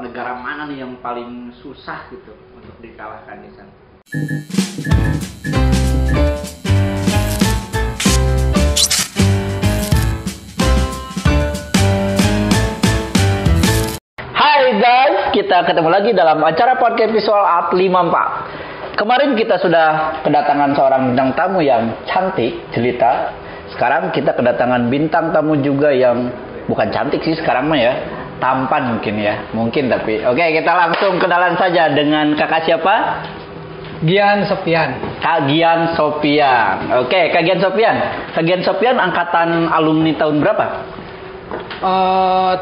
negara mana nih yang paling susah gitu untuk dikalahkan di sana? Hai guys, kita ketemu lagi dalam acara podcast Visual Art 54. Kemarin kita sudah kedatangan seorang bintang tamu yang cantik, jelita. Sekarang kita kedatangan bintang tamu juga yang bukan cantik sih sekarang mah ya, tampan mungkin ya, mungkin tapi. Oke, kita langsung kenalan saja dengan kakak siapa? Gian Sofian. Kak Gian Sofian. Oke, Kak Gian Sofian. Kak Gian Sofian angkatan alumni tahun berapa?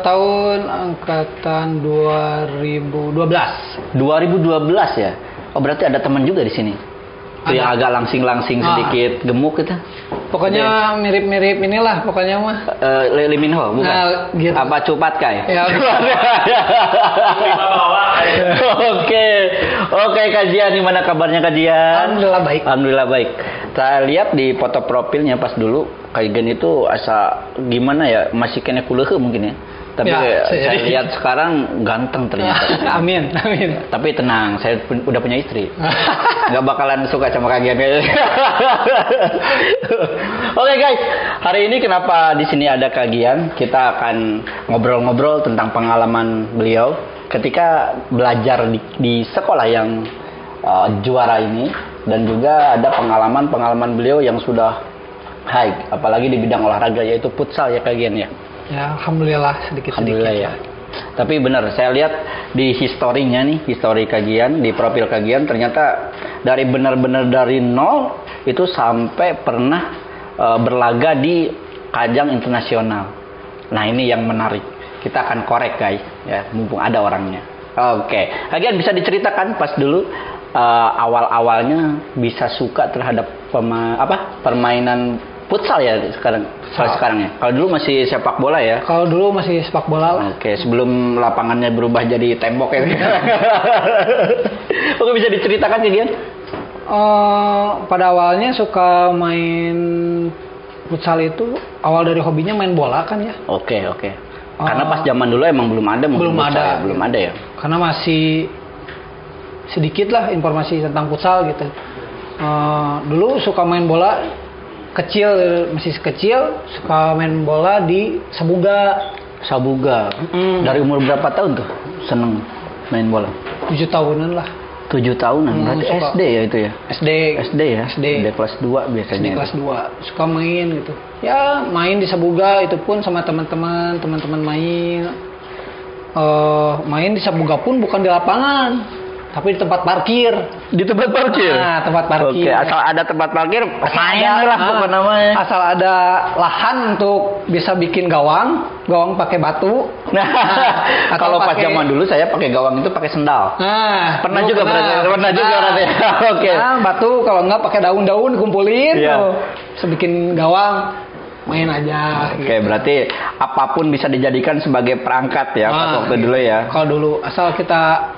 Tahun angkatan 2012. 2012 ya. Oh, berarti ada teman juga di sini. Itu yang agak langsing-langsing sedikit, gemuk gitu. Pokoknya mirip-mirip inilah pokoknya mah. Lee Min Ho bukan? Nah, gitu. Apa Cupat Kai? Ya. Oke, Kajian, gimana kabarnya Kajian? Alhamdulillah baik. Alhamdulillah baik. Saya lihat di foto profilnya pas dulu Kajian itu asa gimana ya, masih kena kuleuh mungkin ya. Tapi ya, saya lihat sekarang ganteng ternyata. Amin. Tapi tenang, saya udah punya istri. Nggak bakalan suka sama Kajian kayaknya. Oke guys, hari ini kenapa di sini ada Kajian? Kita akan ngobrol-ngobrol tentang pengalaman beliau ketika belajar di sekolah yang juara ini, dan juga ada pengalaman beliau yang sudah high, apalagi di bidang olahraga yaitu futsal ya Kajian ya. Ya, alhamdulillah sedikit. Alhamdulillah ya. Tapi benar, saya lihat di historinya nih, histori Kajian, di profil Kajian ternyata dari benar-benar dari nol itu sampai pernah berlaga di ajang internasional. Nah, ini yang menarik. Kita akan korek guys, ya, mumpung ada orangnya. Oke, Kajian bisa diceritakan pas dulu awal-awalnya bisa suka terhadap permainan futsal ya sekarang ya. Kalau dulu masih sepak bola ya. Kalau dulu masih sepak bola lah. Oke, sebelum lapangannya berubah jadi tembok ya. Oke, bisa diceritakan Kajian? Pada awalnya suka main futsal itu awal dari hobinya main bola kan ya. Oke. Karena pas zaman dulu emang belum ada futsal, belum ada ya. Karena masih sedikit lah informasi tentang futsal gitu. Dulu suka main bola masih kecil, suka main bola di Sabuga. Dari umur berapa tahun tuh seneng main bola? 7 tahunan lah. 7 tahunan, berarti suka. SD ya itu ya? SD ya? SD kelas 2 biasanya. SD kelas 2, suka main gitu. Ya, main di Sabuga itu pun sama teman-teman main. Main di Sabuga pun bukan di lapangan, tapi di tempat parkir. Di tempat parkir? Nah, tempat parkir. Oke, asal ada tempat parkir, main lah apa namanya. Asal ada lahan untuk bisa bikin gawang pakai batu. Nah, kalau pas zaman dulu saya pakai gawang itu pakai sendal. Nah, pernah juga berarti. Oke. Nah, batu kalau enggak pakai daun-daun dikumpulin tuh. Bisa bikin gawang, main aja. Oke, berarti apapun bisa dijadikan sebagai perangkat ya pas waktu dulu ya. Kalau dulu asal kita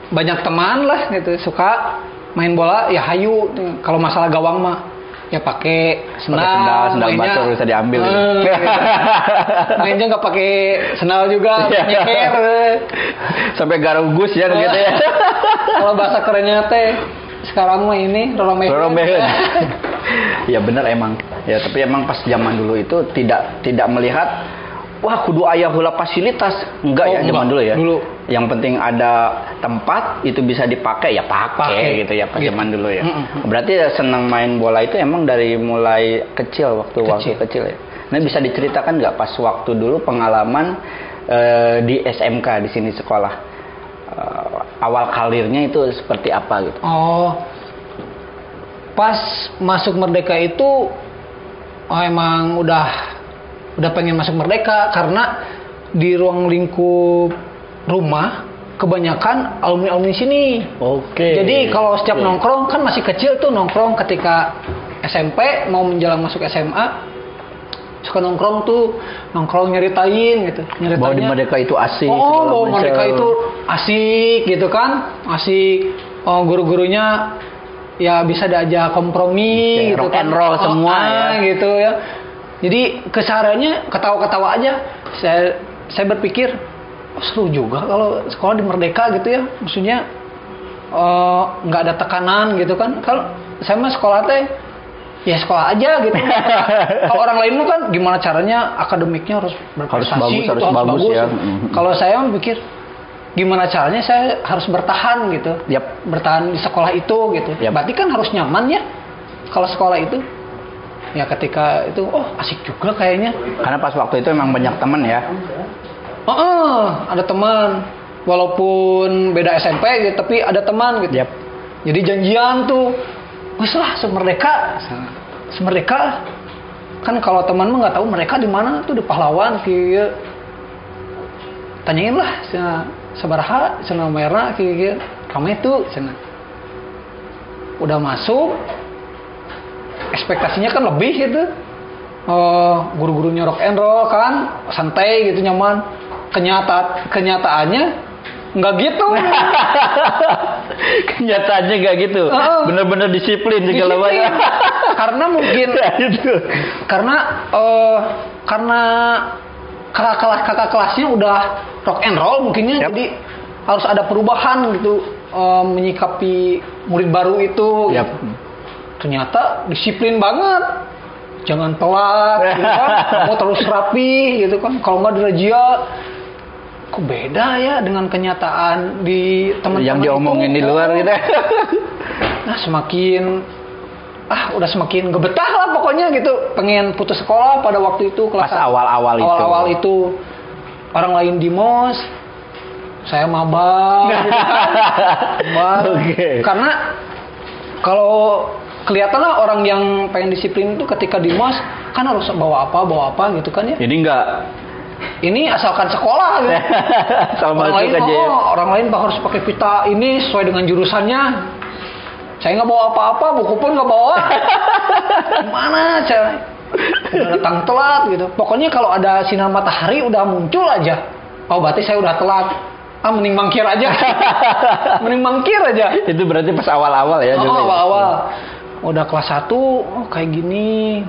banyak teman lah gitu, suka main bola ya hayu. Kalau masalah gawang mah ya pakai sendal batu bisa diambil. Gitu. Mainnya nggak pakai sendal juga, nyeker. Sampai garugus ya gitu ya. Kalau bahasa kerennya teh sekarang mah ini roromehen. Ya benar emang. Ya tapi emang pas zaman dulu itu tidak melihat wah kudu aya heula fasilitas. Enggak ya zaman dulu ya. Dulu yang penting ada tempat itu bisa dipakai ya pakai gitu ya pas zaman dulu ya. Berarti senang main bola itu emang dari mulai kecil waktu kecil ya. Nah, bisa diceritakan nggak pas waktu dulu pengalaman di SMK di sini sekolah, awal karirnya itu seperti apa gitu? Pas masuk Merdeka itu emang udah pengen masuk Merdeka karena di ruang lingkup rumah kebanyakan alumni sini. Oke. Jadi kalau setiap nongkrong kan masih kecil tuh nongkrong ketika SMP mau menjelang masuk SMA suka nongkrong nyeritain gitu. Bahwa di Merdeka itu asik. Bahwa Merdeka itu asik gitu kan. Asik. Guru-gurunya ya bisa diajak kompromi gitu rock and roll semua ya. Gitu ya. Jadi kesehariannya ketawa-ketawa aja. Saya berpikir oh, seru juga kalau sekolah di Merdeka gitu ya. Maksudnya nggak ada tekanan gitu kan. Kalau saya mah sekolah teh ya sekolah aja gitu. Kalau orang lain mah kan gimana caranya akademiknya harus berprestasi, harus bagus ya. Kalau saya pikir gimana caranya saya harus bertahan gitu. Bertahan di sekolah itu gitu. Berarti kan harus nyaman ya kalau sekolah itu. Ya ketika itu asik juga kayaknya. Karena pas waktu itu emang banyak teman ya. Ada teman. Walaupun beda SMP gitu, tapi ada teman gitu. Jadi janjian tuh, wes lah semerdeka. Kan kalau teman mah nggak tahu mereka di mana tuh, di Pahlawan kieu. Tanyain lah sabaraha cenah merah kieu. Kami tuh cenah. Udah masuk, ekspektasinya kan lebih gitu. Guru-gurunya rock and roll kan, santai gitu, nyaman. Kenyataannya nggak gitu. Kenyataannya nggak gitu. Bener-bener disiplin segala macam. Karena mungkin gitu. karena kakak kelasnya udah rock and roll mungkinnya, jadi harus ada perubahan gitu menyikapi murid baru itu. Ternyata disiplin banget. Jangan telat, gitu kan. Kamu terus rapi gitu kan. Kalau nggak dirajia, kok beda ya dengan kenyataan di teman-teman yang diomongin itu. Di luar gitu. Nah udah semakin gebetah lah pokoknya gitu, pengen putus sekolah pada waktu itu kelas awal-awal itu. Orang lain di MOS, saya maba gitu kan. Karena kalau kelihatan lah orang yang pengen disiplin itu ketika di MOS kan harus bawa apa gitu kan ya. Jadi enggak, ini asalkan sekolah gitu. Orang lain harus pakai pita ini sesuai dengan jurusannya. Saya nggak bawa apa-apa, buku pun nggak bawa. Gimana cara? Udah datang telat gitu. Pokoknya kalau ada sinar matahari udah muncul aja. Oh berarti saya udah telat. Mending mangkir aja. Itu berarti pas awal-awal ya. Awal-awal. Udah kelas 1, kayak gini.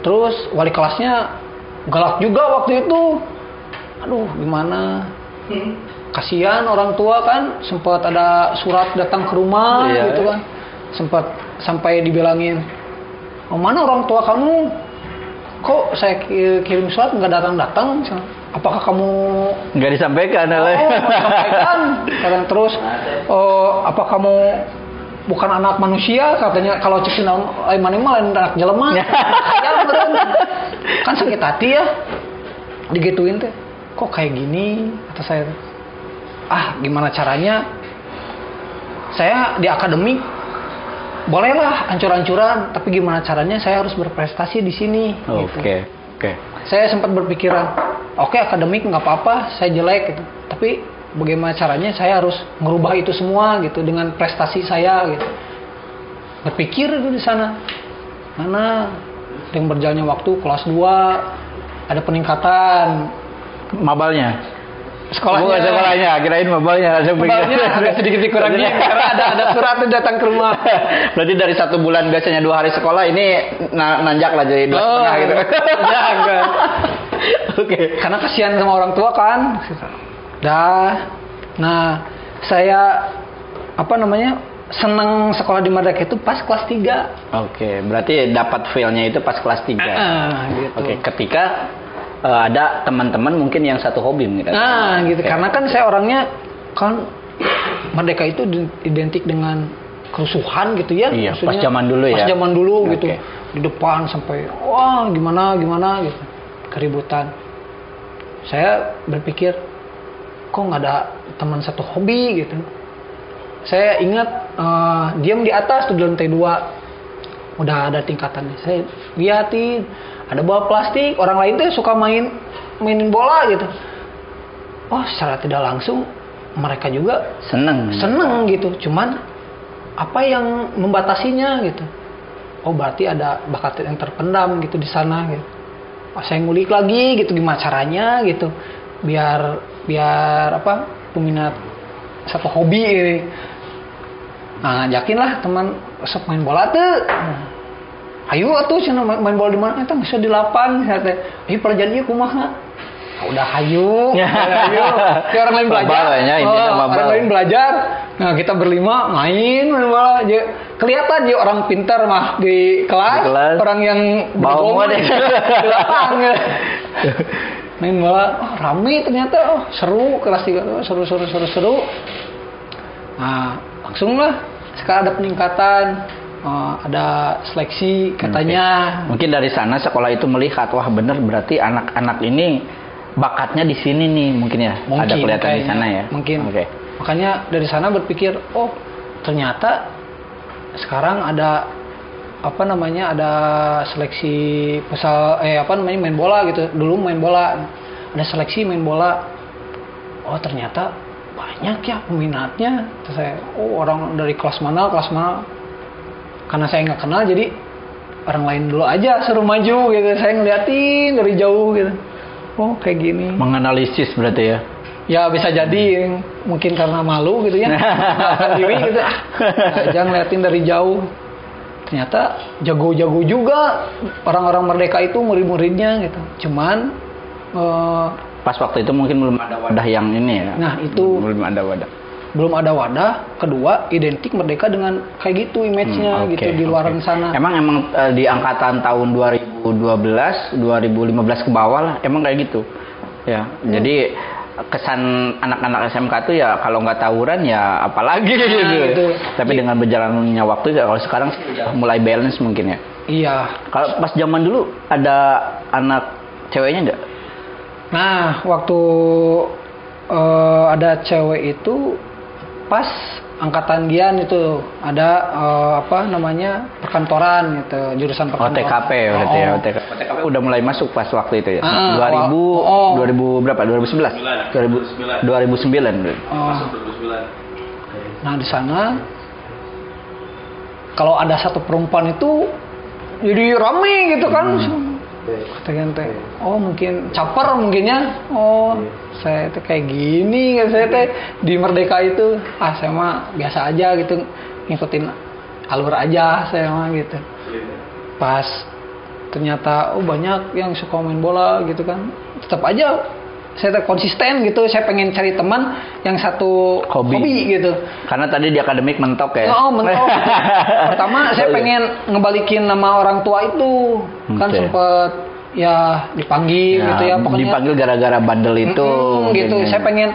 Terus wali kelasnya galak juga waktu itu. Aduh, gimana? Kasihan orang tua kan, sempat ada surat datang ke rumah gitu kan. Sempat sampai dibilangin, mana orang tua kamu? Kok saya kirim surat nggak datang-datang? Apakah kamu nggak disampaikan? Disampaikan. Terus, apa kamu bukan anak manusia? Katanya kalau cek lain anak jelema. Kan sakit hati ya, digituin teh. Kok kayak gini? Kata saya. Gimana caranya? Saya di akademik bolehlah ancur-ancuran, tapi gimana caranya saya harus berprestasi di sini? Oke. Saya sempat berpikiran, akademik nggak apa-apa, saya jelek gitu. Tapi bagaimana caranya saya harus merubah itu semua gitu dengan prestasi saya gitu. Berpikir itu di sana. Mana dengan berjalannya waktu kelas 2 ada peningkatan mabalnya. Sekolahnya, kirain mabalnya agak sedikit dikurangi karena ada surat datang ke rumah. Berarti dari 1 bulan biasanya 2 hari sekolah, ini nanjak lah jadi 2,5 gitu. Jangan. Karena kasihan sama orang tua kan. Nah, saya senang sekolah di Merdeka itu pas kelas 3. Berarti dapat feel-nya itu pas kelas 3. Gitu. Ketika ada teman-teman mungkin yang satu hobi gitu. Gitu. Karena kan saya orangnya kan Merdeka itu identik dengan kerusuhan gitu ya. Iya, pas zaman dulu ya. Pas zaman dulu gitu. Di depan sampai gimana gitu. Keributan. Saya berpikir kok nggak ada teman satu hobi gitu. Saya ingat diam di atas tuh di lantai 2. Udah ada tingkatannya. Saya liatin ada bola plastik, orang lain tuh suka mainin bola gitu. Secara tidak langsung mereka juga seneng gitu. Cuman apa yang membatasinya gitu? Berarti ada bakat yang terpendam gitu di sana gitu. Saya ngulik lagi gitu gimana caranya gitu. Biar peminat satu hobi ini. Ngajakin lah teman sok main bola tuh. Ayo atuh cenah main bola di mana? Eta geus di lapangan saya teh. Ieu pelajaran ieu kumaha? udah hayu, kayak orang lain belajar, orang lain belajar, nah kita berlima main bola aja, kelihatan dia orang pintar mah di kelas, orang yang bawa deh, di lapang, main bola, rame ternyata, seru kelas 3, seru, nah langsung lah, sekarang ada peningkatan. Ada seleksi katanya. Mungkin dari sana sekolah itu melihat wah bener berarti anak-anak ini bakatnya di sini nih mungkin ya. Ada kelihatan di sana ya. Mungkin. Makanya dari sana berpikir oh ternyata sekarang ada ada seleksi main bola gitu. Dulu main bola ada seleksi main bola. Oh ternyata banyak ya peminatnya. Terus saya orang dari kelas mana. Karena saya nggak kenal jadi orang lain dulu aja suruh maju gitu, saya ngeliatin dari jauh gitu, oh kayak gini, menganalisis berarti ya. Ya bisa jadi mungkin karena malu gitu ya, nggak diri gitu, aja ngeliatin dari jauh, ternyata jago-jago juga orang-orang Merdeka itu murid-muridnya gitu, cuman pas waktu itu mungkin belum ada wadah yang ini ya. Nah itu belum ada wadah. Kedua, identik Merdeka dengan kayak gitu image-nya gitu di luar sana. Emang di angkatan tahun 2012, 2015 ke bawah lah, emang kayak gitu. Ya, jadi kesan anak-anak SMK tuh ya kalau nggak tawuran ya apalagi gitu. Tapi dengan berjalannya waktu ya kalau sekarang sih udah mulai balance mungkin ya. Iya. Kalau pas zaman dulu ada anak ceweknya nggak? Nah, waktu ada cewek itu pas angkatan Gian itu ada perkantoran gitu, jurusan perkantoran. TKP berarti ya. TKP udah mulai masuk pas waktu itu ya. 2000 berapa? 2011. 2009 berarti. Masuk 2009. Nah, di sana kalau ada satu perempuan itu jadi rame gitu kan. Kata-kata, oh mungkin caper mungkinnya, saya tuh kayak gini, saya tuh di Merdeka itu, saya mah biasa aja gitu, ngikutin alur aja saya mah gitu. Pas ternyata, banyak yang suka main bola gitu kan, tetap aja saya konsisten gitu, saya pengen cari teman yang satu hobi gitu. Karena tadi di akademik mentok ya. Mentok. Pertama saya pengen ngebalikin nama orang tua itu, kan sempet ya dipanggil gitu ya. Pokoknya dipanggil gara-gara bandel itu. Gitu. Saya pengen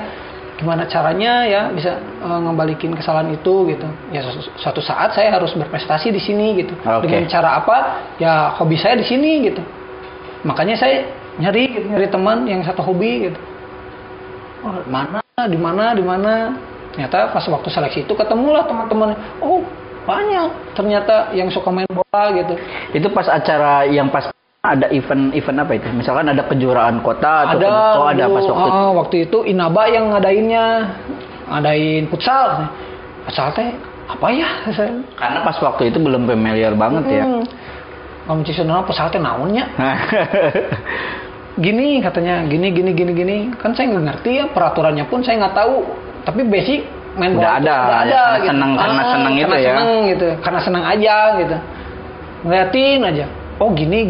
gimana caranya ya bisa ngebalikin kesalahan itu gitu. Ya suatu saat saya harus berprestasi di sini gitu. Dengan cara apa? Ya hobi saya di sini gitu. Makanya saya nyari teman yang satu hobi gitu. Di mana ternyata pas waktu seleksi itu ketemulah teman-teman, banyak ternyata yang suka main bola gitu. Itu pas acara yang pas ada event apa itu, misalkan ada kejuaraan kota atau ada pas waktu itu Inaba yang ngadain futsal teh apa ya karena pas waktu itu belum familiar banget ya. Kamu cisana futsal teh naonnya. Gini katanya, gini. Kan saya nggak ngerti ya, peraturannya pun saya nggak tahu. Tapi basic main bola udah ada gitu. Karena seneng gitu ya. Gitu. Karena senang aja gitu. Ngeliatin aja. Oh gini.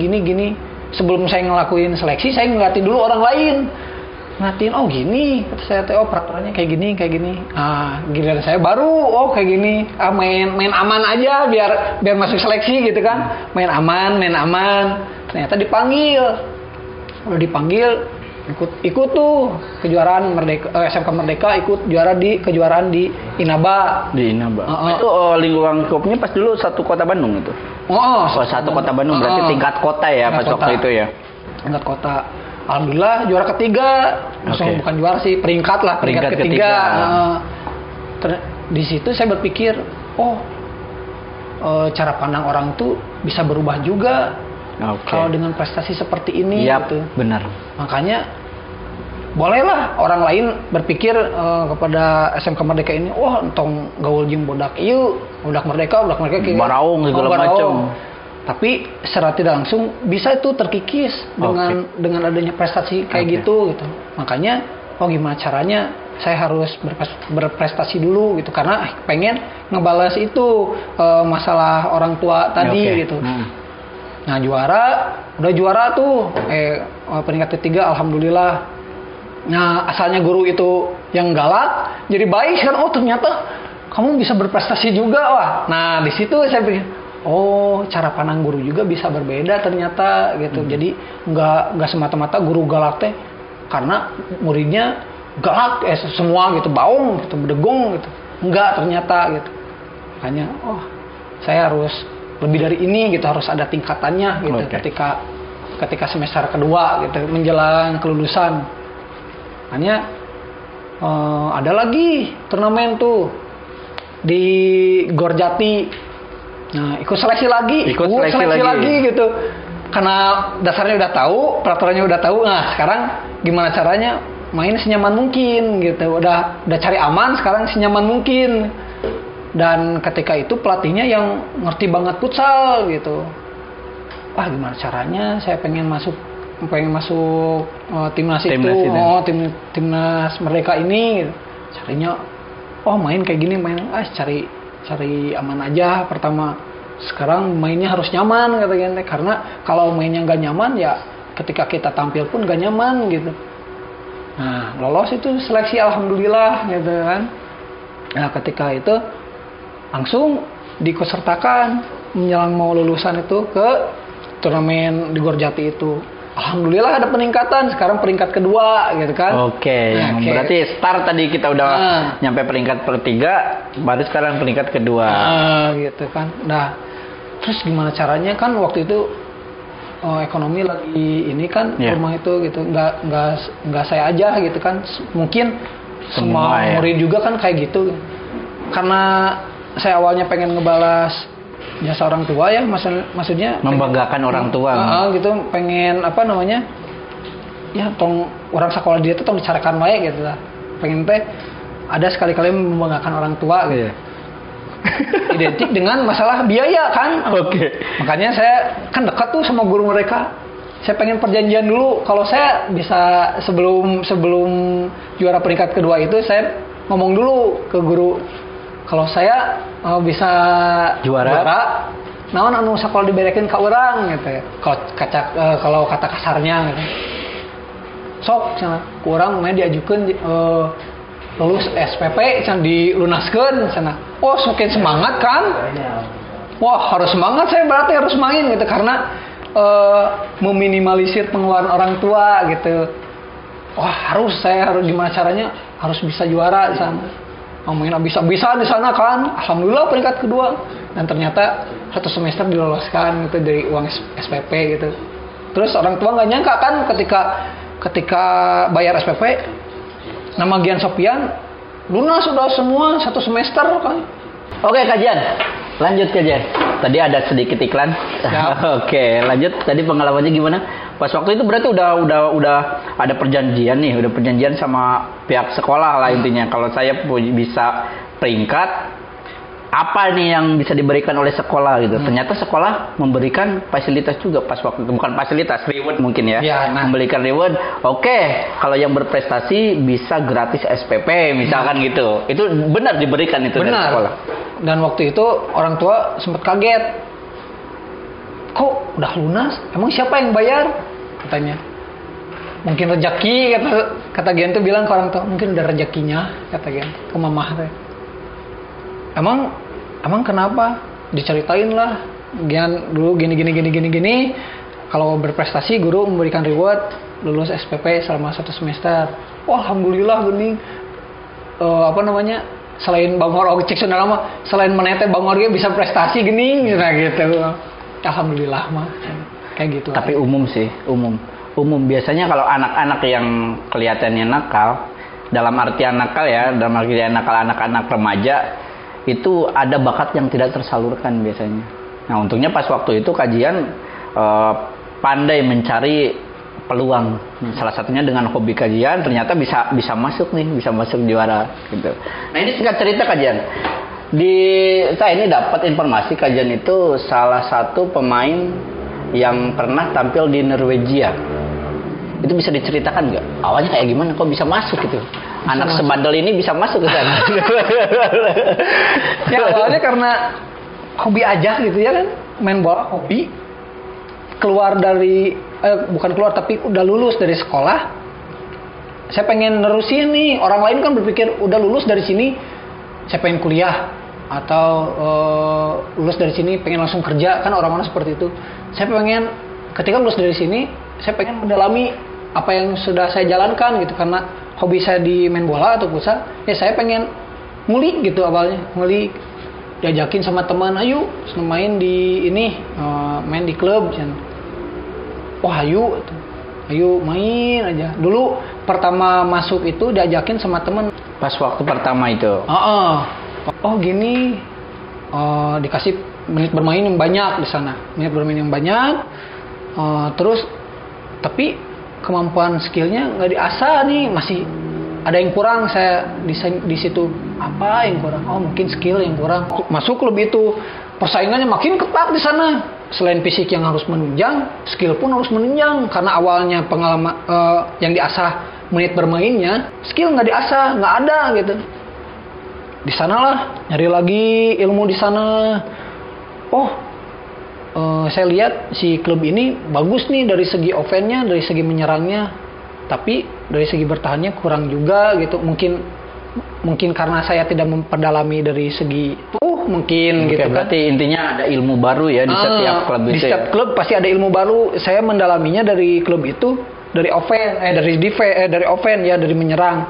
Sebelum saya ngelakuin seleksi, saya ngeliatin dulu orang lain. Ngeliatin, gini. Kata saya, peraturannya kayak gini. Giliran saya baru, kayak gini. Main aman aja biar masuk seleksi gitu kan. Main aman. Ternyata dipanggil. Udah dipanggil ikut tuh kejuaraan SMK Merdeka, ikut kejuaraan di Inaba. Itu lingkungan klubnya pas dulu satu kota Bandung itu. Satu kota Bandung berarti tingkat kota ya pas waktu itu ya. Tingkat kota. Alhamdulillah juara ketiga. Bukan juara sih, peringkat ketiga. Di situ saya berpikir, cara pandang orang tuh bisa berubah juga. Kalau dengan prestasi seperti ini gitu. Benar. Makanya bolehlah orang lain berpikir kepada SMK Merdeka ini, entong gaul jeung bodak ieu, bodak Merdeka kayak baraung segala macam. Tapi secara tidak langsung bisa itu terkikis dengan adanya prestasi kayak gitu. Makanya gimana caranya saya harus berprestasi dulu gitu, karena pengen ngebalas itu masalah orang tua tadi gitu. Nah udah juara tuh peringkat ketiga, alhamdulillah. Nah, asalnya guru itu yang galak, jadi baik kan. Oh, ternyata kamu bisa berprestasi juga, wah. Nah, di situ saya pikir, oh, cara pandang guru juga bisa berbeda ternyata gitu. Jadi nggak semata-mata guru galak teh karena muridnya galak, semua gitu, baung gitu, berdegong gitu. Enggak ternyata gitu. Makanya, oh, saya harus lebih dari ini gitu, harus ada tingkatannya gitu. Ketika semester kedua gitu, menjelang kelulusan. Hanya ada lagi turnamen tuh di Gorjati. Nah, ikut seleksi lagi gitu. Karena dasarnya udah tahu, peraturannya udah tahu. Nah, sekarang gimana caranya main senyaman mungkin gitu. Udah cari aman, sekarang senyaman mungkin. Dan ketika itu pelatihnya yang ngerti banget futsal gitu. Wah, gimana caranya saya pengen masuk timnas itu, timnas Merdeka ini gitu. Carinya main kayak gini, cari aman aja pertama. Sekarang mainnya harus nyaman kata-kata, karena kalau mainnya nggak nyaman ya ketika kita tampil pun nggak nyaman gitu. Nah, lolos itu seleksi alhamdulillah gitu kan. Nah, ketika itu langsung diikutsertakan menjelang mau lulusan itu ke turnamen di Gorjati itu. Alhamdulillah ada peningkatan, sekarang peringkat kedua gitu kan. Oke. Berarti start tadi kita udah nyampe peringkat ketiga, baru sekarang peringkat kedua. Gitu kan. Nah, terus gimana caranya kan waktu itu ekonomi lagi ini kan rumah itu gitu, nggak saya aja gitu kan. Mungkin semua murid juga kan kayak gitu. Karena saya awalnya pengen ngebalas jasa orang tua ya, maksudnya membanggakan orang tua gitu, pengen ya tong orang sekolah dia tuh tong dicarakan wae gitu lah, pengen teh ada sekali-kali membanggakan orang tua gitu. Identik dengan masalah biaya kan. Makanya saya kan dekat tuh sama guru mereka, saya pengen perjanjian dulu kalau saya bisa sebelum juara peringkat kedua itu saya ngomong dulu ke guru kalau saya bisa juara, naon anu sakola diberekeun ka urang gitu ya. Kalau kata kasarnya gitu. Sok cenah ku urang mah diajukeun lulus SPP cenah dilunaskeun cenah. Oh, semakin semangat kan? Wah, harus semangat saya, berarti harus main gitu karena meminimalisir pengeluaran orang tua gitu. Wah, saya harus gimana caranya harus bisa juara di sana. Main bisa di sana kan, alhamdulillah peringkat kedua. Dan ternyata satu semester diloloskan gitu dari uang SPP gitu. Terus orang tua nggak nyangka kan ketika bayar SPP, nama Gian Sopian lunas sudah semua satu semester kan. Oke, lanjut kajian. Tadi ada sedikit iklan. Oke, lanjut. Tadi pengalamannya gimana? Pas waktu itu berarti udah ada perjanjian nih, udah perjanjian sama pihak sekolah lah intinya. Kalau saya bisa peringkat, apa nih yang bisa diberikan oleh sekolah gitu. Ternyata sekolah memberikan fasilitas juga pas waktu itu, bukan fasilitas, reward mungkin ya. Memberikan reward. Oke, kalau yang berprestasi bisa gratis SPP misalkan gitu. Itu benar diberikan itu dari sekolah. Dan waktu itu orang tua sempat kaget. Kok udah lunas? Emang siapa yang bayar? Katanya. Mungkin rezeki kata Gian tuh bilang ke orang tua, mungkin udah rezekinya kata Gian ke mamah teh. Emang kenapa? Diceritain lah. Gian dulu gini. Kalau berprestasi guru memberikan reward lulus SPP selama 1 semester. Wah, alhamdulillah geuning. Selain Bang Hor cek saudara mah, selain menete Bang Hor bisa prestasi geuning gitu. Alhamdulillah mah kayak gitu. Tapi umum biasanya kalau anak-anak yang kelihatannya nakal, dalam artian nakal ya, dalam artian nakal anak-anak remaja itu ada bakat yang tidak tersalurkan biasanya. Nah, untungnya pas waktu itu kajian pandai mencari peluang. Salah satunya dengan hobi kajian ternyata bisa masuk juara gitu. Nah, ini singkat cerita kajian. Saya ini dapat informasi kajian itu salah satu pemain yang pernah tampil di Norwegia. Itu bisa diceritakan nggak? Awalnya kayak gimana? Kok bisa masuk gitu? Anak sebandel ini bisa masuk ke sana? Ya awalnya karena hobi aja gitu ya kan, main bola hobi. Bukan keluar tapi udah lulus dari sekolah. saya pengen nerusin nih. Orang lain kan berpikir udah lulus dari sini saya pengen kuliah, atau lulus dari sini pengen langsung kerja, kan orang-orang seperti itu. Saya pengen ketika lulus dari sini saya pengen mendalami apa yang sudah saya jalankan gitu, karena hobi saya di main bola atau futsal. Ya saya pengen ngulik gitu, awalnya ngulik, diajakin sama teman, ayo main di ini, main di klub. Wah ayo main aja. Dulu pertama masuk itu diajakin sama teman. Pas waktu pertama itu. Oh gini, dikasih menit bermain yang banyak di sana, menit bermain yang banyak. Terus tapi kemampuan skillnya nggak diasah nih, masih ada yang kurang. Saya di situ, apa yang kurang? Oh mungkin skill yang kurang. Masuk klub itu persaingannya makin ketat di sana. Selain fisik yang harus menunjang, skill pun harus menunjang, karena awalnya pengalaman yang diasah menit bermainnya, skill nggak diasah, nggak ada gitu. Di sanalah nyari lagi ilmu di sana. Saya lihat si klub ini bagus nih dari segi offense-nya, dari segi menyerangnya, tapi dari segi bertahannya kurang juga gitu. Mungkin karena saya tidak memperdalami dari segi mungkin gitu kan. Berarti intinya ada ilmu baru ya di setiap klub itu. Di setiap klub pasti ada ilmu baru. Saya mendalaminya dari klub itu dari offense, dari offense ya, dari menyerang.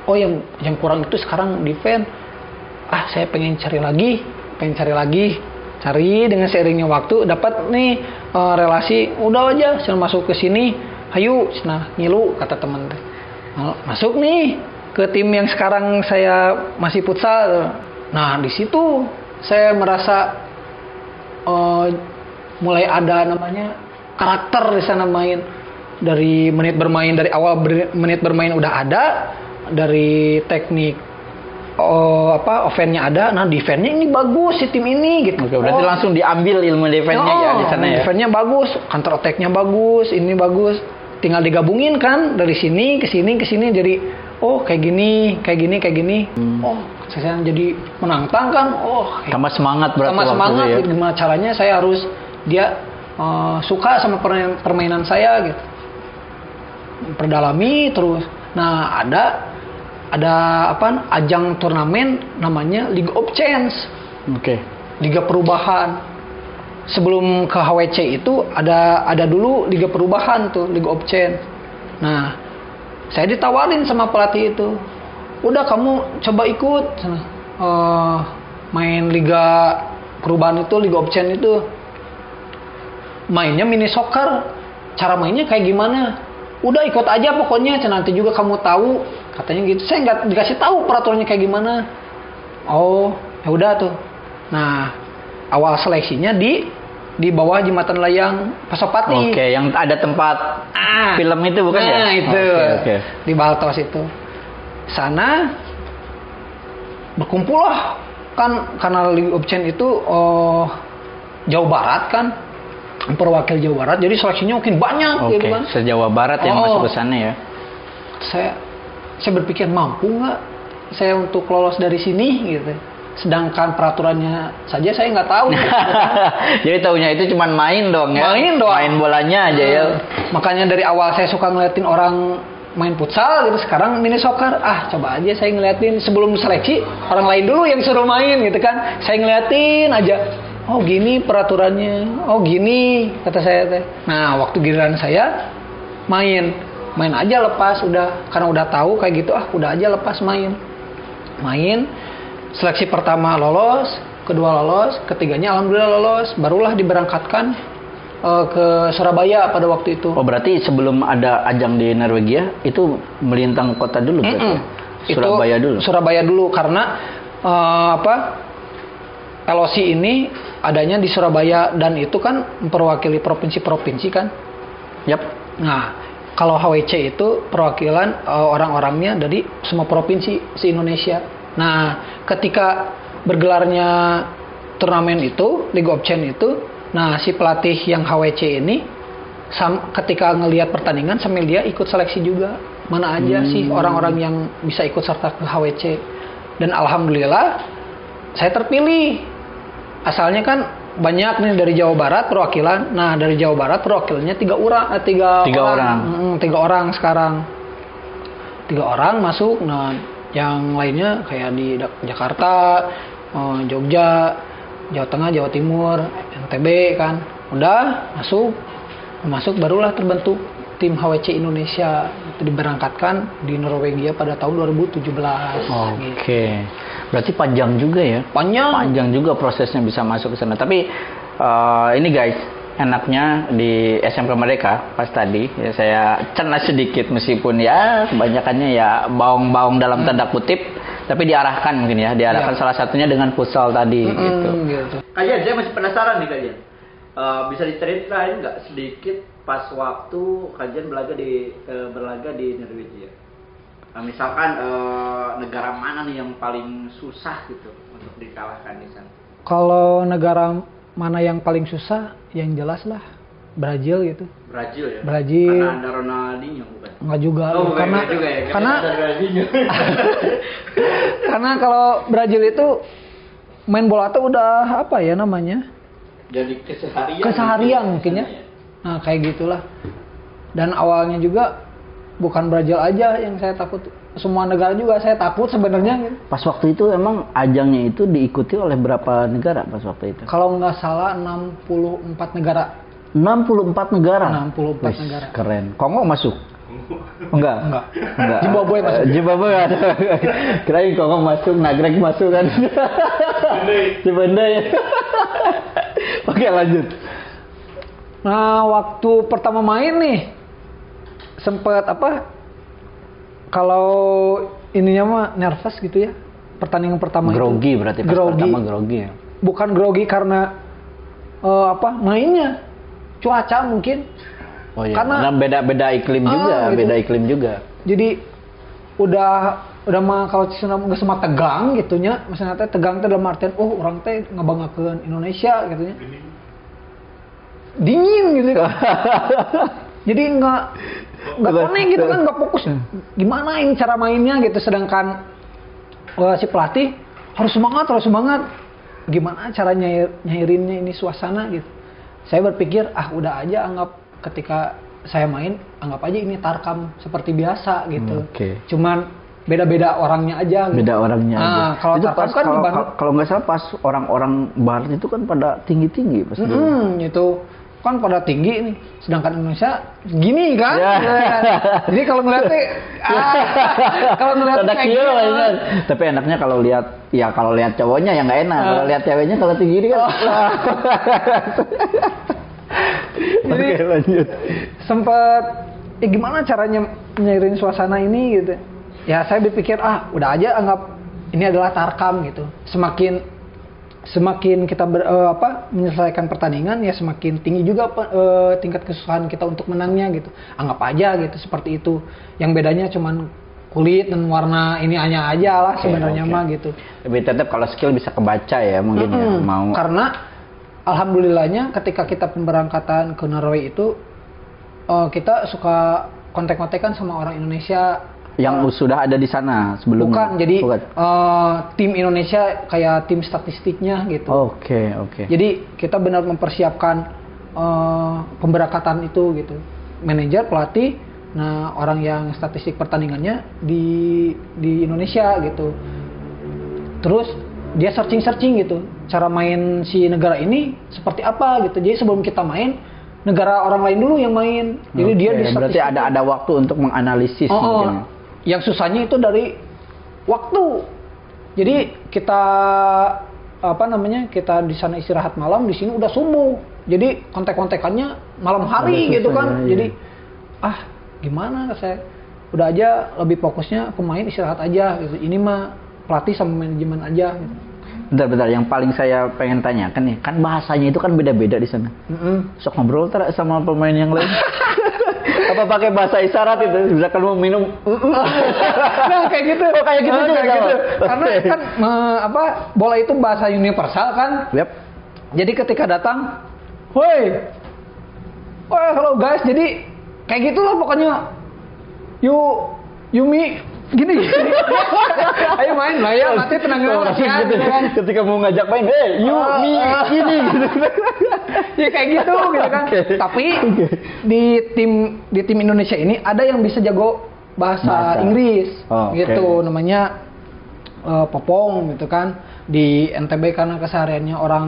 Yang kurang itu sekarang defense. Saya pengen cari lagi. Cari dengan seiringnya waktu dapat nih relasi, udah aja saya masuk ke sini. Ayo, ngilu kata teman. Masuk nih ke tim yang sekarang saya masih futsal. Nah, di situ saya merasa mulai ada namanya karakter di sana main. Dari menit bermain, dari awal menit bermain udah ada, dari teknik offense-nya ada. Nah, defense-nya ini bagus si tim ini gitu. Oke, berarti langsung diambil ilmu defense-nya ya di sana ya. Defense-nya bagus, counter attack-nya bagus, ini bagus. Tinggal digabungin kan dari sini ke sini jadi kayak gini. Saya jadi menantang kan. Tambah semangat berarti. Tambah semangat ya. Gimana caranya saya harus dia suka sama permainan saya gitu. Perdalami terus. Nah, ada ajang turnamen namanya League of Change. Oke. Liga Perubahan. Sebelum ke HWC itu ada dulu Liga Perubahan tuh, League of Change. Nah, saya ditawarin sama pelatih itu. Udah kamu coba ikut main Liga Perubahan itu, League of Change itu. Mainnya mini soccer. Cara mainnya kayak gimana? Udah ikut aja pokoknya, nanti juga kamu tahu. Katanya gitu. Saya nggak dikasih tahu peraturannya kayak gimana. Ya udah tuh. Nah, awal seleksinya di bawah jembatan layang Pasopati. Oke, yang ada tempat film itu bukan ya? Nah, itu. Oke. Di Baltos itu. Sana berkumpul lah kan, karena League of Change itu Jawa Barat kan. Perwakil Jawa Barat, jadi seleksinya mungkin banyak gitu kan. Se-Jawa Barat yang masuk ke sana ya. Saya berpikir mampu nggak saya untuk lolos dari sini gitu. Sedangkan peraturannya saja saya nggak tahu. Jadi taunya itu cuma main dong ya. Main bolanya aja ya. Makanya dari awal saya suka ngeliatin orang main futsal gitu. Sekarang mini soccer, coba aja saya ngeliatin. Sebelum seleksi orang lain dulu yang suruh main gitu kan. Saya ngeliatin aja. Gini peraturannya. Gini kata saya teh. Nah, waktu giliran saya main aja lepas udah, karena udah tahu kayak gitu. Udah aja lepas main. Seleksi pertama lolos, kedua lolos, ketiganya alhamdulillah lolos. Barulah diberangkatkan ke Surabaya pada waktu itu. Berarti sebelum ada ajang di Norwegia itu melintang kota dulu berarti. Surabaya dulu. Surabaya dulu karena LOC ini adanya di Surabaya dan itu kan memperwakili provinsi-provinsi kan. Yap. Nah, kalau HWC itu perwakilan orang-orangnya dari semua provinsi se-Indonesia. Nah, ketika bergelarnya turnamen itu, League of Change itu, nah si pelatih yang HWC ini ketika ngelihat pertandingan sambil dia ikut seleksi juga. Mana aja sih orang-orang yang bisa ikut serta ke HWC. Dan alhamdulillah saya terpilih. Asalnya kan banyak nih dari Jawa Barat perwakilan. Nah, dari Jawa Barat perwakilannya tiga orang. 3 orang sekarang. orang masuk. Nah, yang lainnya kayak di Jakarta, Jogja, Jawa Tengah, Jawa Timur, NTB kan. Udah masuk barulah terbentuk tim HWC Indonesia. Itu diberangkatkan di Norwegia pada tahun 2017. Oke. Berarti panjang juga ya? Panjang juga prosesnya bisa masuk ke sana. Tapi ini guys, enaknya di SMK Merdeka pas tadi ya, saya celah sedikit meskipun ya kebanyakannya ya baung-baung dalam tanda kutip, tapi diarahkan mungkin ya, salah satunya dengan futsal tadi gitu. Kajian, saya masih penasaran nih kajian. Bisa diceritain nggak sedikit pas waktu kajian berlaga di Norwegia? Misalkan negara mana nih yang paling susah gitu untuk dikalahkan di sana? Kalau negara mana yang paling susah, yang jelas lah Brazil gitu. Brazil ya? Brazil. Karena ada Ronaldinho bukan? Enggak juga. Karena ada Ronaldinho. Karena kalau Brazil itu main bola tuh udah apa ya namanya? Jadi keseharian mungkin ya. Nah kayak gitulah. Dan awalnya juga bukan Brazil aja yang saya takut, semua negara juga saya takut sebenarnya. Gitu. Pas waktu itu emang ajangnya itu diikuti oleh berapa negara pas waktu itu? Kalau nggak salah 64 negara. 64 negara? 64 negara. Keren. Kongo masuk? Enggak. Zimbabwe masuk. Zimbabwe nggak ada. Kirain Kongo masuk, Nagreg masuk kan? Cibendei. Oke lanjut. Nah waktu pertama main nih sempet apa? Kalau ininya mah nervous gitu ya. Pertandingan pertama grogi itu. Berarti pas pertama grogi ya? Bukan grogi karena mainnya, cuaca mungkin. Oh iya. Karena beda iklim juga, gitu. Beda iklim juga. Jadi udah mah kalau cenah geus semua tegang gitunya, maksudnya teh tegang teh dalam artian orang teh ngabanggakeun Indonesia gitunya. Dingin gitu. Jadi nggak connect gitu kan, nggak fokus. Gimana ini cara mainnya gitu, sedangkan si pelatih harus semangat. Gimana cara nyairinnya ini suasana gitu. Saya berpikir udah aja anggap ketika saya main anggap aja ini tarkam seperti biasa gitu. Cuman beda-beda orangnya aja. Gitu. Beda orangnya. Nah, kalau tarkam kan kalau nggak salah pas orang-orang barat itu kan pada tinggi pas itu kan pada tinggi nih, sedangkan Indonesia gini kan. Jadi kalau ngeliatnya kalau ngeliat kayak gitu tapi enaknya kalau lihat cowoknya yang nggak enak, kalau lihat ceweknya kalau tinggi kan. Jadi lanjut. Sempet gimana caranya nyairin suasana ini gitu. Ya saya berpikir udah aja anggap ini adalah tarkam gitu. Semakin kita menyelesaikan pertandingan ya semakin tinggi juga tingkat kesusahan kita untuk menangnya gitu. Anggap aja gitu seperti itu. Yang bedanya cuman kulit dan warna ini hanya aja lah sebenarnya mah gitu. Tapi tetap kalau skill bisa kebaca ya mungkin ya mau. Karena alhamdulillahnya ketika kita pemberangkatan ke Norway itu kita suka kontak-kontakan sama orang Indonesia yang sudah ada di sana sebelumnya. Bukan, tim Indonesia kayak tim statistiknya gitu. Oke. Jadi kita benar mempersiapkan pemberangkatan itu gitu. Manajer, pelatih, nah orang yang statistik pertandingannya di Indonesia gitu. Terus dia searching gitu, cara main si negara ini seperti apa gitu. Jadi sebelum kita main, negara orang lain dulu yang main. Jadi dia di berarti ada waktu untuk menganalisis mungkin. Yang susahnya itu dari waktu. Jadi kita kita di sana istirahat malam, di sini udah subuh. Jadi kontak-kontakannya malam hari gitu kan. Jadi gimana saya udah aja lebih fokusnya pemain istirahat aja gitu. Ini mah pelatih sama manajemen aja gitu. Bentar, yang paling saya pengen tanyakan nih, kan bahasanya itu kan beda-beda di sana. Sok ngobrol sama pemain yang lain. Apa pakai bahasa isyarat itu? Misalkan mau minum. Nah, kayak gitu. Kayak gitu. Karena kan bola itu bahasa universal kan. Yep. Jadi ketika datang, woi, halo guys. Jadi kayak gitulah pokoknya. Yumi gini. Ayo main lah ya, nanti tenang latihan gitu kan. Ketika mau ngajak main, Yumi gini gitu. Ya kayak gitu kan. Tapi di tim Indonesia ini ada yang bisa jago bahasa Inggris gitu, okay. namanya popong gitu kan. Di NTB karena kesehariannya orang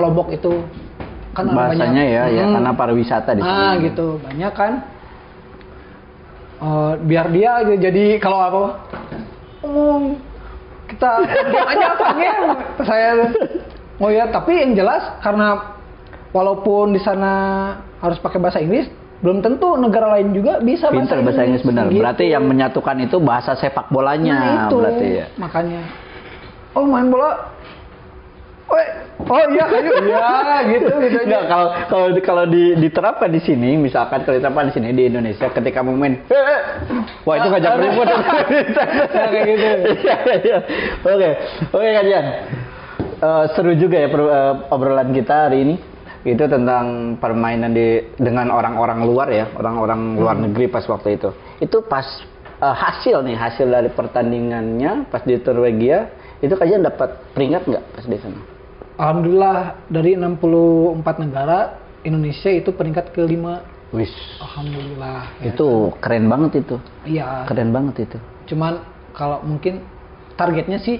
Lombok itu kan bahasanya banyak, ya karena pariwisata di sana. Gitu banyak kan. Biar dia jadi kalau apa kita diam aja panggil saya. Oh ya, tapi yang jelas karena walaupun di sana harus pakai bahasa Inggris, belum tentu negara lain juga bisa pinter bahasa Inggris benar. Gitu. Berarti yang menyatukan itu bahasa sepak bolanya. Nah, itu berarti ya. Makanya. Oh, main bola. Oh iya, ayo ya gitu aja. Kalau diterapkan di sini, misalkan kalau diterapkan di sini di Indonesia, ketika mau main, wah itu ngajak ribut. Kayak gitu. Iya. Oke kajian. Seru juga ya obrolan kita hari ini. Itu tentang permainan dengan orang-orang luar ya, orang-orang luar negeri pas waktu itu. Itu pas hasil dari pertandingannya pas di Norwegia, itu kajian dapat peringkat nggak pas di sana? Alhamdulillah dari 64 negara Indonesia itu peringkat ke-5. Wis. Alhamdulillah. Itu ya, keren banget itu. Iya. Keren banget itu. Cuman kalau mungkin targetnya sih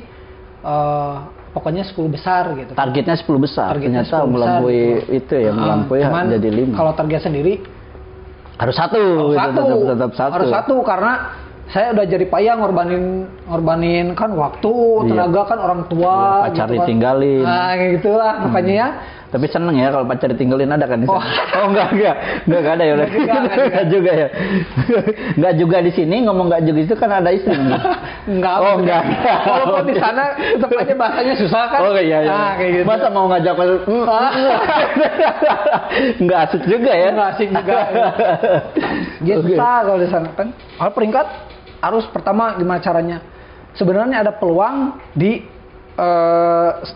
pokoknya 10 besar gitu. Targetnya 10 besar. Targetnya ternyata 10 melampaui besar, itu ya, melampaui jadi 5. Kalau target sendiri harus satu. Tetap satu. Harus satu karena saya udah jadi payah ngorbanin kan waktu, tenaga kan orang tua. Pacar gitu ditinggalin. Kan. Nah kayak gitulah makanya ya. Tapi seneng ya kalau pacar ditinggalin ada kan di sana? Enggak ada ya. Enggak juga ya. Enggak juga di sini ngomong enggak juga itu kan ada istri. Enggak. Walaupun di sana tetap aja bahasanya susah kan. Oh iya. Nah, kayak gitu. Masa mau ngajak enggak asik juga ya. Enggak asik juga. Gitu kalau di sana kan. Kalau peringkat harus pertama gimana caranya? Sebenarnya ada peluang di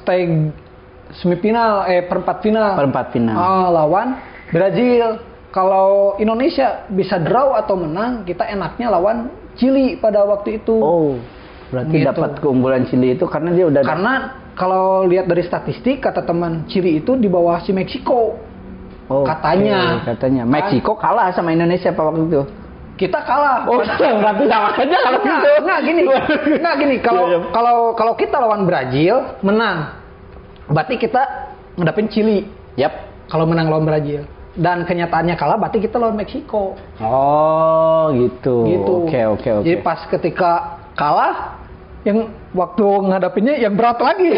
stage semifinal, perempat final. Lawan Brazil. Kalau Indonesia bisa draw atau menang, kita enaknya lawan Chili pada waktu itu. Oh, berarti gitu. Dapat keunggulan Chili itu karena dia udah. Karena kalau lihat dari statistik, kata teman Chili itu di bawah si Meksiko. Oh, katanya. Meksiko kalah sama Indonesia pada waktu itu. Kita kalah. Oh, berarti sama aja kalau gitu. Enggak gini. Kalau kita lawan Brazil menang, berarti kita ngadepin Chili. Yap. Kalau menang lawan Brazil. Dan kenyataannya kalah, berarti kita lawan Meksiko. Oh, gitu. Oke. Jadi pas ketika kalah, yang waktu ngadapinnya yang berat lagi.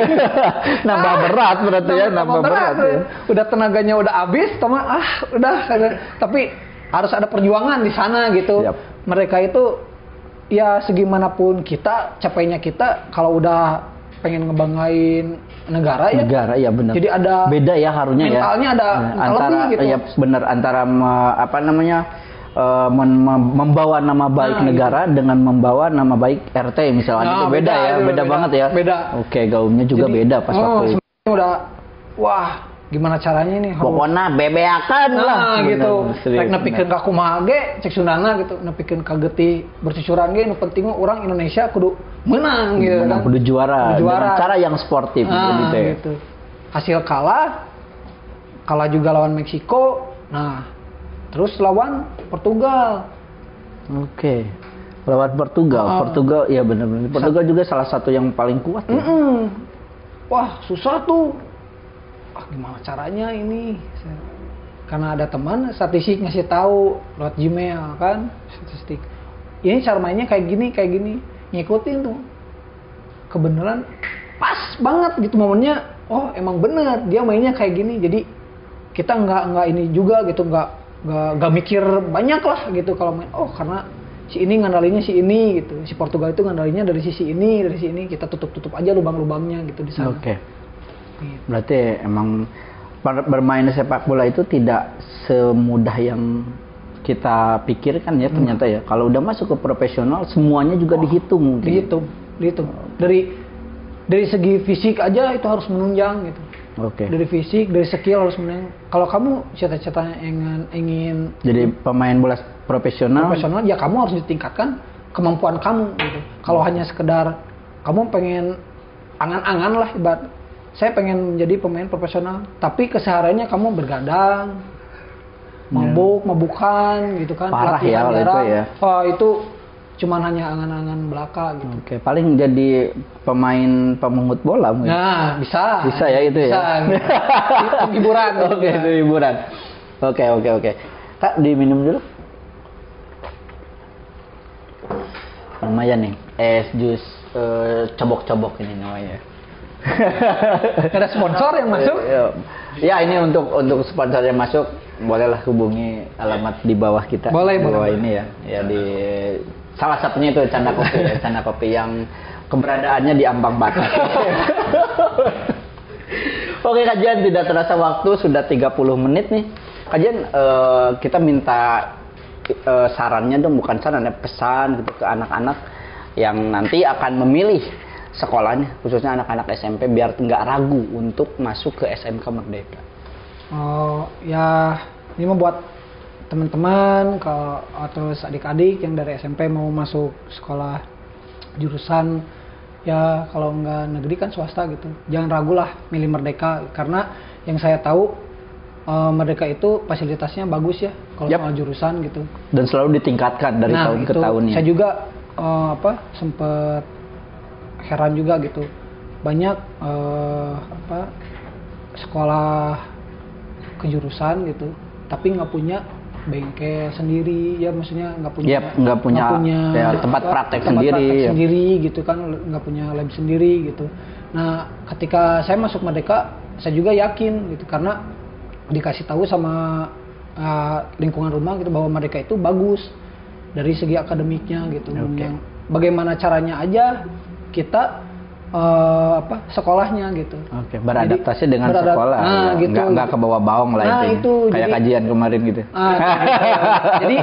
Nambah berat berarti ya, nambah berat. Ya. Udah tenaganya udah habis, udah. Tapi harus ada perjuangan di sana gitu. Yep. Mereka itu ya segimanapun kita, capainya kita kalau udah pengen ngebanggain negara ya benar. Jadi ada beda ya harunya mentalnya ya. Ada antara lebih, gitu. Ya benar antara membawa nama baik negara gitu. Dengan membawa nama baik RT misalnya itu beda banget ya. Beda. Oke, gaungnya juga beda pas waktu itu. Udah gimana caranya nih? Pokoknya bebeakan lah gitu. Rek nepikeun ka kumaha ge cek Sundana gitu, nepikeun ka geuti bercucuran ge nu penting orang Indonesia kudu menang gitu kan. Kudu juara dengan cara yang sportif gitu ya. Gitu. Hasil kalah juga lawan Meksiko. Nah, terus lawan Portugal. Oke. Lawan Portugal ya benar-benar. Portugal juga salah satu yang paling kuat ya. Wah, susah tuh. Gimana caranya ini? Karena ada teman statistik ngasih tahu lewat Gmail kan, statistik. Ini cara mainnya kayak gini, ngikutin tuh. Kebenaran pas banget gitu momennya. Oh, emang bener dia mainnya kayak gini. Jadi kita nggak ini juga gitu, nggak mikir banyak lah gitu kalau main. Oh, karena si ini ngandalinya si ini gitu. Si Portugal itu ngandalinya dari sisi ini, kita tutup aja lubang-lubangnya gitu di sana. Oke. Berarti emang bermain sepak bola itu tidak semudah yang kita pikirkan ya ternyata ya. Kalau udah masuk ke profesional semuanya juga dihitung. Dihitung. Dari segi fisik aja itu harus menunjang gitu. Oke. Dari fisik, dari skill harus menunjang. Kalau kamu cita-citanya ingin jadi pemain bola profesional ya kamu harus ditingkatkan kemampuan kamu gitu. Kalau hanya sekedar kamu pengen angan-angan lah ibarat saya pengen menjadi pemain profesional, tapi kesehariannya kamu bergadang, mabukan gitu kan. Parah ya kalau itu ya. Oh, itu cuman hanya angan-angan belaka gitu. Oke, paling jadi pemain pemungut bola mungkin. Nah, bisa. Bisa ya itu bisa, ya. Gitu. Itu hiburan. Oke, itu hiburan. Oke. Kak, diminum dulu. Lumayan nih, es jus cobok-cobok ini namanya. Ada sponsor yang masuk? Ya, ini untuk sponsor yang masuk, bolehlah hubungi alamat di bawah kita. Boleh, di bawah boleh. ini ya. Ya di salah satunya itu Canda Kopi ya, Canda Kopi yang keberadaannya di ambang batas. Oke, kajian tidak terasa waktu sudah 30 menit nih. Kajian kita minta sarannya dong, bukan saran, pesan gitu ke anak-anak yang nanti akan memilih sekolahnya, khususnya anak-anak SMP biar nggak ragu untuk masuk ke SMK Merdeka. Oh ya, ini membuat teman-teman atau adik-adik yang dari SMP mau masuk sekolah jurusan ya, kalau nggak negeri kan swasta gitu, jangan ragulah milih Merdeka, karena yang saya tahu Merdeka itu fasilitasnya bagus ya kalau soal jurusan gitu, dan selalu ditingkatkan dari tahun ke tahunnya. Saya juga sempet heran juga gitu, banyak sekolah kejurusan gitu tapi nggak punya bengkel sendiri ya, maksudnya nggak punya ya, tempat praktek sendiri gitu kan, nggak punya lab sendiri gitu. Nah, ketika saya masuk Merdeka, saya juga yakin gitu karena dikasih tahu sama lingkungan rumah gitu bahwa Merdeka itu bagus dari segi akademiknya gitu. Yang bagaimana caranya aja kita sekolahnya gitu. Beradaptasi dengan sekolah. Nah, ya. gitu. Nggak ke bawah-bawah lah itu. Kayak kajian kemarin gitu. Jadi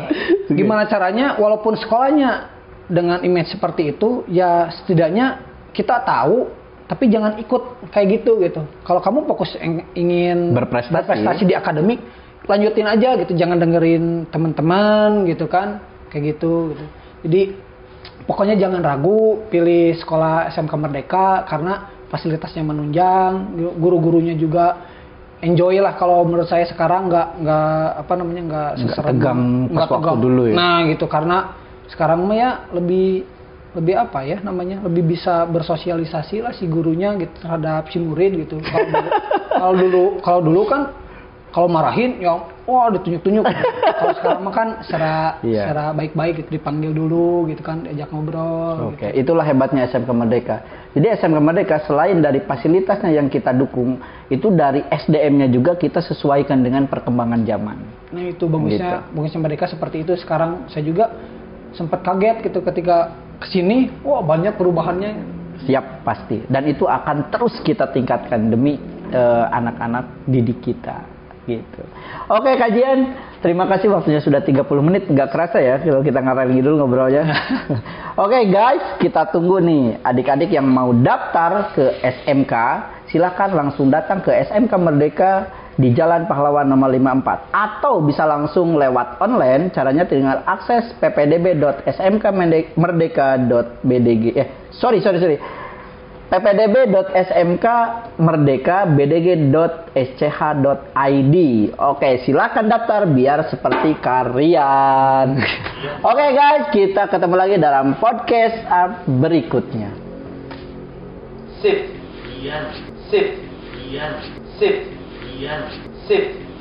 gimana caranya walaupun sekolahnya dengan image seperti itu, ya setidaknya kita tahu, tapi jangan ikut kayak gitu. Kalau kamu fokus ingin berprestasi di akademik, lanjutin aja gitu. Jangan dengerin teman-teman gitu kan, kayak gitu. Jadi pokoknya jangan ragu pilih sekolah SMK Merdeka karena fasilitasnya menunjang, guru-gurunya juga enjoy lah. Kalau menurut saya sekarang nggak tegang pas waktu dulu ya. Nah gitu, karena sekarang mah ya lebih lebih bisa bersosialisasi lah si gurunya gitu terhadap si murid gitu. Kalau dulu kan kalau marahin ya ditunjuk-tunjuk. Kalau sekarang mah kan secara baik-baik gitu, dipanggil dulu gitu kan, diajak ngobrol. Oke, itulah hebatnya SMK Merdeka. Jadi SMK Merdeka selain dari fasilitasnya yang kita dukung, itu dari SDM-nya juga kita sesuaikan dengan perkembangan zaman. Nah, itu bagusnya Merdeka seperti itu. Sekarang saya juga sempat kaget gitu ketika kesini, banyak perubahannya. Siap, pasti. Dan itu akan terus kita tingkatkan demi anak-anak didik kita. Gitu. Oke, kajian, terima kasih waktunya sudah 30 menit, nggak kerasa ya kalau kita ngarang dulu ngobrolnya. Oke guys, kita tunggu nih adik-adik yang mau daftar ke SMK, silakan langsung datang ke SMK Merdeka di Jalan Pahlawan nomor 54 atau bisa langsung lewat online. Caranya tinggal akses ppdb.smkmerdeka.bdg ppdb.smkmerdeka.bdg.sch.id. Oke, silakan daftar biar seperti kalian. Oke guys, kita ketemu lagi dalam podcast berikutnya. Sip.